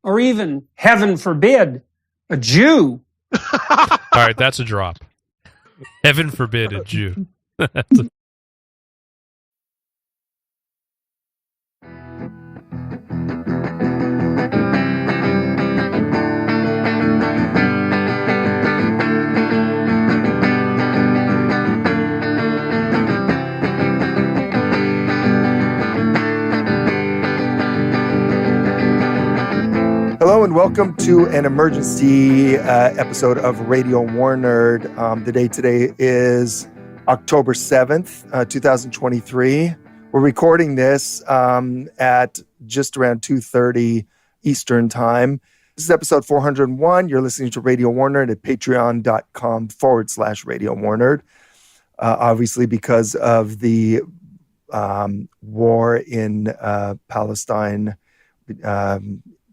or even, heaven forbid, a Jew. All right, that's a drop. Heaven forbid a Jew. Hello and welcome to an emergency episode of Radio War Nerd. The date today is October 7th, 2023. We're recording this at just around 2:30 Eastern Time. This is episode 401. You're listening to Radio War Nerd at patreon.com/Radio War Nerd. Obviously, because of the war in Palestine,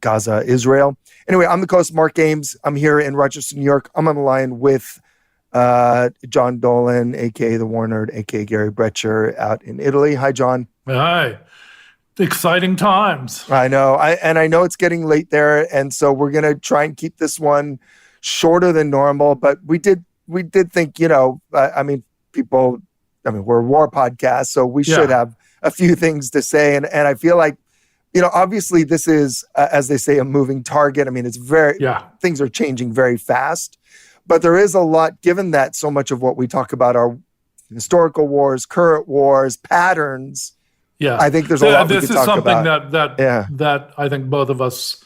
Gaza, Israel. Anyway, I'm the host, Mark Ames. I'm here in Rochester, New York. I'm on the line with John Dolan, a.k.a. the War Nerd, a.k.a. Gary Bretcher, out in Italy. Hi, John. Hi. Exciting times. I know. I know it's getting late there, and so we're going to try and keep this one shorter than normal, but we did think, we're a war podcast, so we should have a few things to say, and I feel like, obviously this is, as they say, a moving target. I mean, it's things are changing very fast, but there is a lot, given that so much of what we talk about are historical wars, current wars, patterns. Yeah. I think there's a lot we could talk about. This is something that I think both of us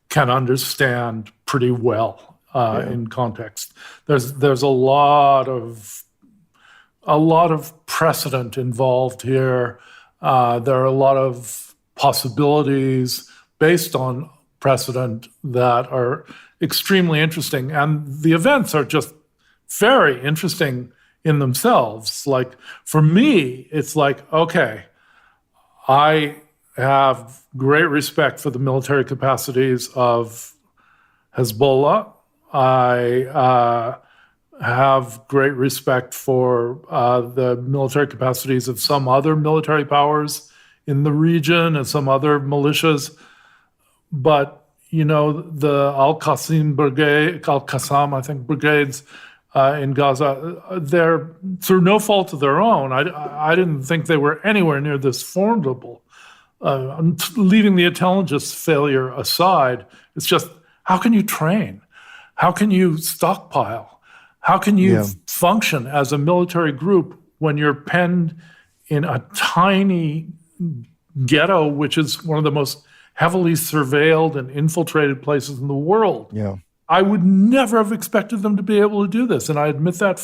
can understand pretty well in context. There's a lot of precedent involved here. There are a lot of possibilities based on precedent that are extremely interesting. And the events are just very interesting in themselves. Like, for me, it's like, okay, I have great respect for the military capacities of Hezbollah. I have great respect for the military capacities of some other military powers in the region and some other militias. But, the Al-Qassam brigades in Gaza, they're through no fault of their own. I didn't think they were anywhere near this formidable. Leaving the intelligence failure aside, it's just, how can you train? How can you stockpile? How can you function as a military group when you're penned in a tiny ghetto, which is one of the most heavily surveilled and infiltrated places in the world? Yeah. I would never have expected them to be able to do this, and I admit that.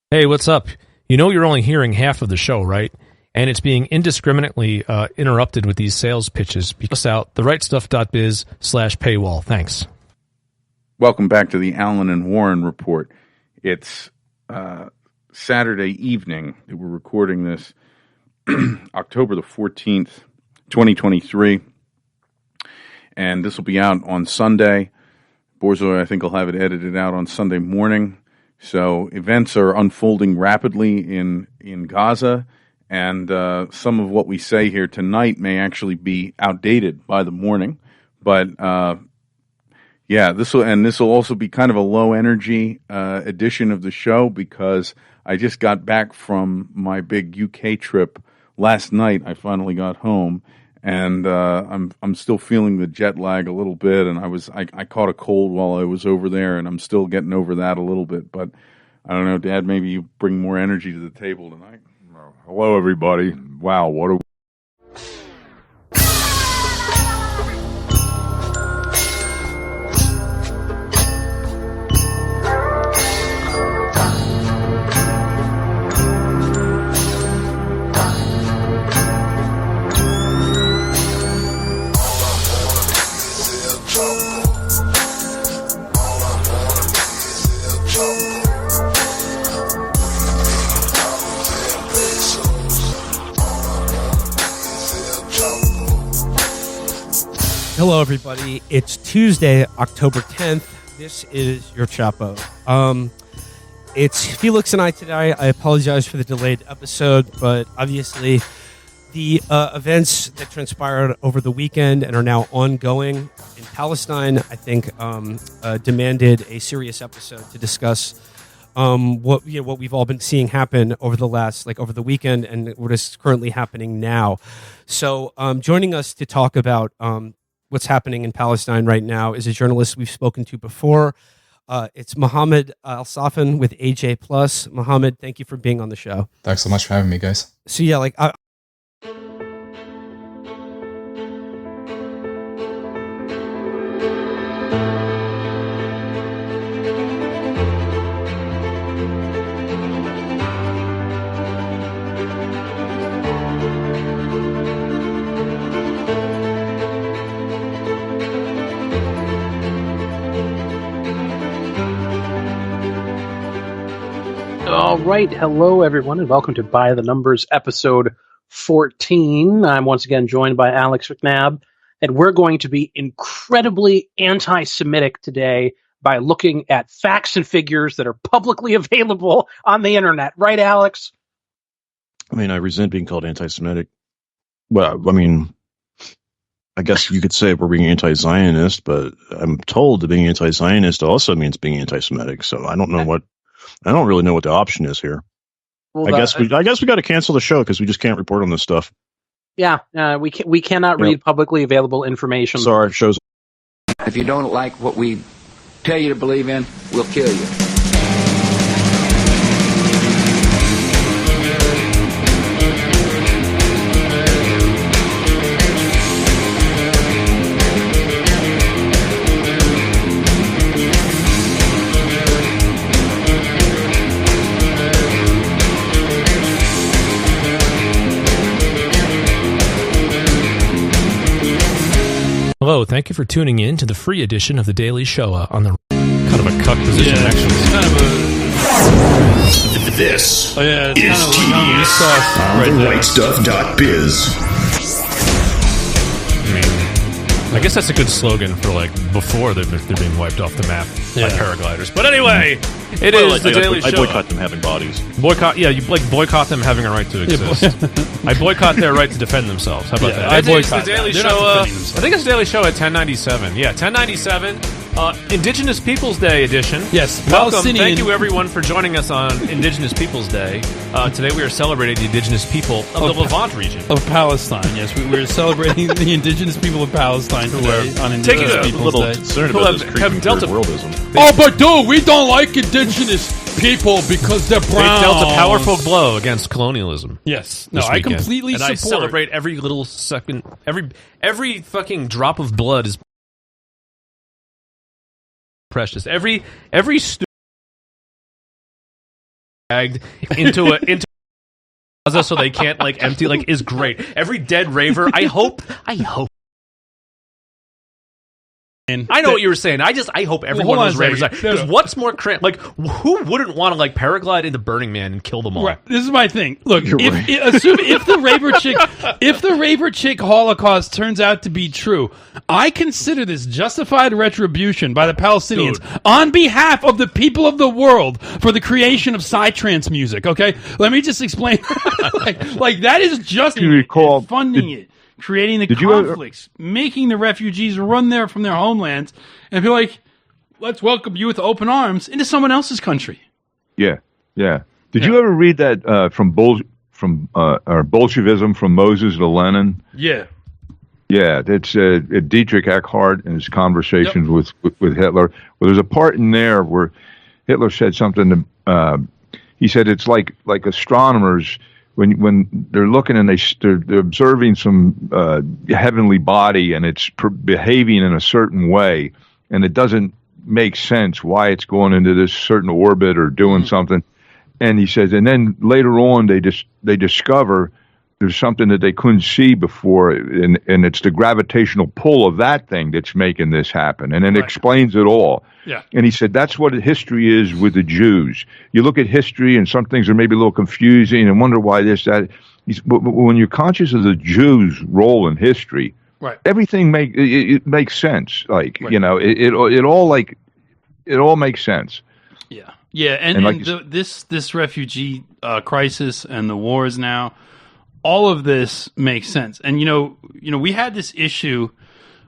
Hey, what's up? You're only hearing half of the show, right? And it's being indiscriminately interrupted with these sales pitches. Check us out, therightstuff.biz/paywall. Thanks. Welcome back to the Allen and Warren Report. It's Saturday evening. We're recording this October the 14th, 2023. And this will be out on Sunday. Borzoi, I think, will have it edited out on Sunday morning. So events are unfolding rapidly in Gaza, and some of what we say here tonight may actually be outdated by the morning. But this will also be kind of a low energy edition of the show, because I just got back from my big UK trip last night. I finally got home, and I'm still feeling the jet lag a little bit, and I caught a cold while I was over there, and I'm still getting over that a little bit. But I don't know, Dad, maybe you bring more energy to the table tonight. Hello, everybody. Wow, what a Hello, everybody. It's Tuesday, October 10th. This is your Chapo. It's Felix and I today. I apologize for the delayed episode, but obviously the events that transpired over the weekend and are now ongoing in Palestine, I think, demanded a serious episode to discuss what we've all been seeing happen over the weekend and what is currently happening now. So, joining us to talk about what's happening in Palestine right now is a journalist we've spoken to before. It's Mohammed Al-Safan with AJ Plus. Mohammed, thank you for being on the show. Thanks so much for having me, guys. So yeah, All right. Hello, everyone, and welcome to By the Numbers, episode 14. I'm once again joined by Alex McNabb, and we're going to be incredibly anti-Semitic today by looking at facts and figures that are publicly available on the internet. Right, Alex? I mean, I resent being called anti-Semitic. Well, I mean, I guess you could say we're being anti-Zionist, but I'm told that being anti-Zionist also means being anti-Semitic. So I don't really know what the option is here. Well, I guess we got to cancel the show because we just can't report on this stuff. Yeah, we cannot read publicly available information. Sorry, show's. If you don't like what we tell you to believe in, we'll kill you. Hello, thank you for tuning in to the free edition of The Daily Show on the kind of a cuck position, actually. It's kind of a... This it's is kind of TV's on therightstuff.biz. I guess that's a good slogan for, before they're being wiped off the map by paragliders. But anyway, it is The Daily Show. I boycott them having bodies. You boycott them having a right to exist. I boycott their right to defend themselves. How about that? I boycott The Daily Show. I think it's The Daily Show at 1097. Yeah, 1097. Indigenous Peoples Day edition. Yes, welcome. Thank you, everyone, for joining us on Indigenous Peoples Day. Today we are celebrating the indigenous people of the Levant region. Of Palestine, yes. We're celebrating the indigenous people of Palestine today on Indigenous Peoples Day. Concerned about this creeping third worldism. Oh, but dude, we don't like indigenous people because they're brown. They dealt a powerful blow against colonialism. Yes. No, I completely support. I celebrate every little second, every fucking drop of blood is precious. Every dragged into so they can't empty is great. Every dead raver. I hope. I know what you were saying. I hope every one of those ravers die. Because what's more who wouldn't want to paraglide into Burning Man and kill them all? Right. This is my thing. Look, if the raver chick Holocaust turns out to be true, I consider this justified retribution by the Palestinians on behalf of the people of the world for the creation of psytrance music. Okay, let me just explain. That is just funding it. Creating the conflicts, making the refugees run there from their homelands, and be like, let's welcome you with open arms into someone else's country. Yeah. Did you ever read that from Bolshevism from Moses to Lenin? Yeah. Yeah, it's Dietrich Eckhart and his conversations with Hitler. Well, there's a part in there where Hitler said something. He said it's like astronomers. When they're looking and they're observing some heavenly body and it's behaving in a certain way, and it doesn't make sense why it's going into this certain orbit or doing something, and he says, and then later on they discover there's something that they couldn't see before, and it's the gravitational pull of that thing that's making this happen, and it explains it all. Yeah. And he said that's what history is with the Jews. You look at history, and some things are maybe a little confusing, and wonder why this, that. But when you're conscious of the Jews' role in history, Right. Everything it makes sense. Like, you know, it all makes sense. Yeah. Yeah. And like this refugee crisis and the wars now, all of this makes sense. And, you know, we had this issue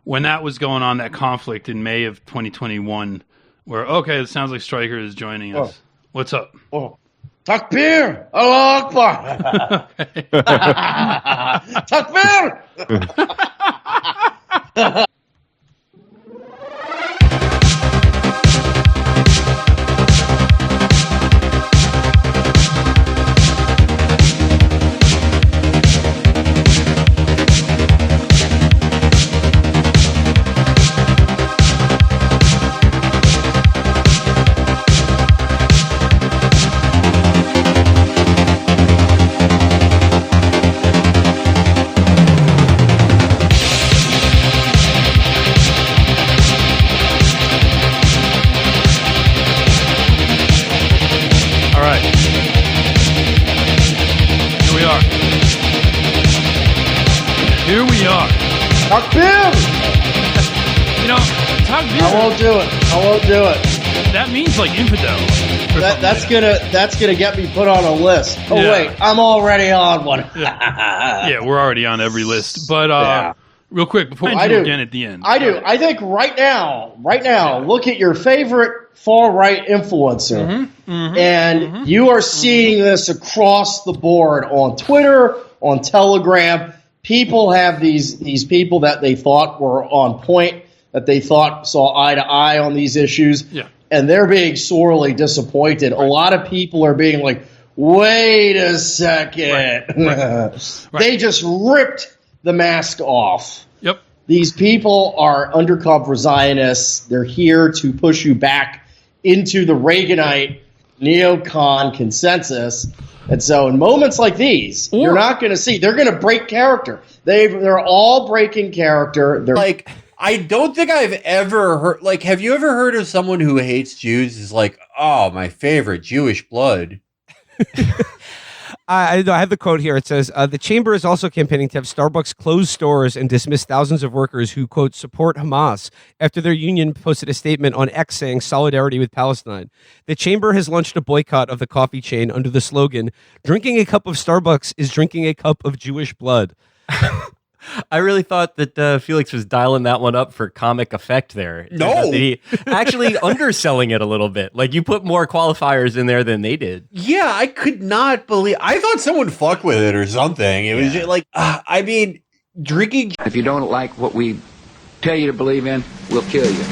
when that was going on, that conflict in May of 2021, where, okay, it sounds like Stryker is joining us. Oh. What's up? Oh. Takbir! Allah Akbar! Takbir! Here we are. Takbir! You know, Takbir. I won't do it. That means like infidel. That's gonna get me put on a list. Oh wait, I'm already on one. Yeah, we're already on every list. But real quick before we do again at the end. I think right now, look at your favorite far right influencer, and you are seeing this across the board on Twitter, on Telegram. People have these people that they thought were on point, that they thought saw eye to eye on these issues, and they're being sorely disappointed. A lot of people are being like, wait a second. They just ripped the mask off. Yep. These people are undercover Zionists. They're here to push you back into the Reaganite neocon consensus. And so in moments like these, you're not going to see. They're going to break character. They're all breaking character. They're like, I don't think I've ever heard. Like, have you ever heard of someone who hates Jews is like, oh, my favorite, Jewish blood? I have the quote here. It says, the chamber is also campaigning to have Starbucks close stores and dismiss thousands of workers who, quote, support Hamas after their union posted a statement on X saying solidarity with Palestine. The chamber has launched a boycott of the coffee chain under the slogan, drinking a cup of Starbucks is drinking a cup of Jewish blood. I really thought that Felix was dialing that one up for comic effect there. No. He actually underselling it a little bit. Like, you put more qualifiers in there than they did. Yeah, I could not believe. I thought someone fucked with it or something. It was just like, I mean, drinking. If you don't like what we tell you to believe in, we'll kill you.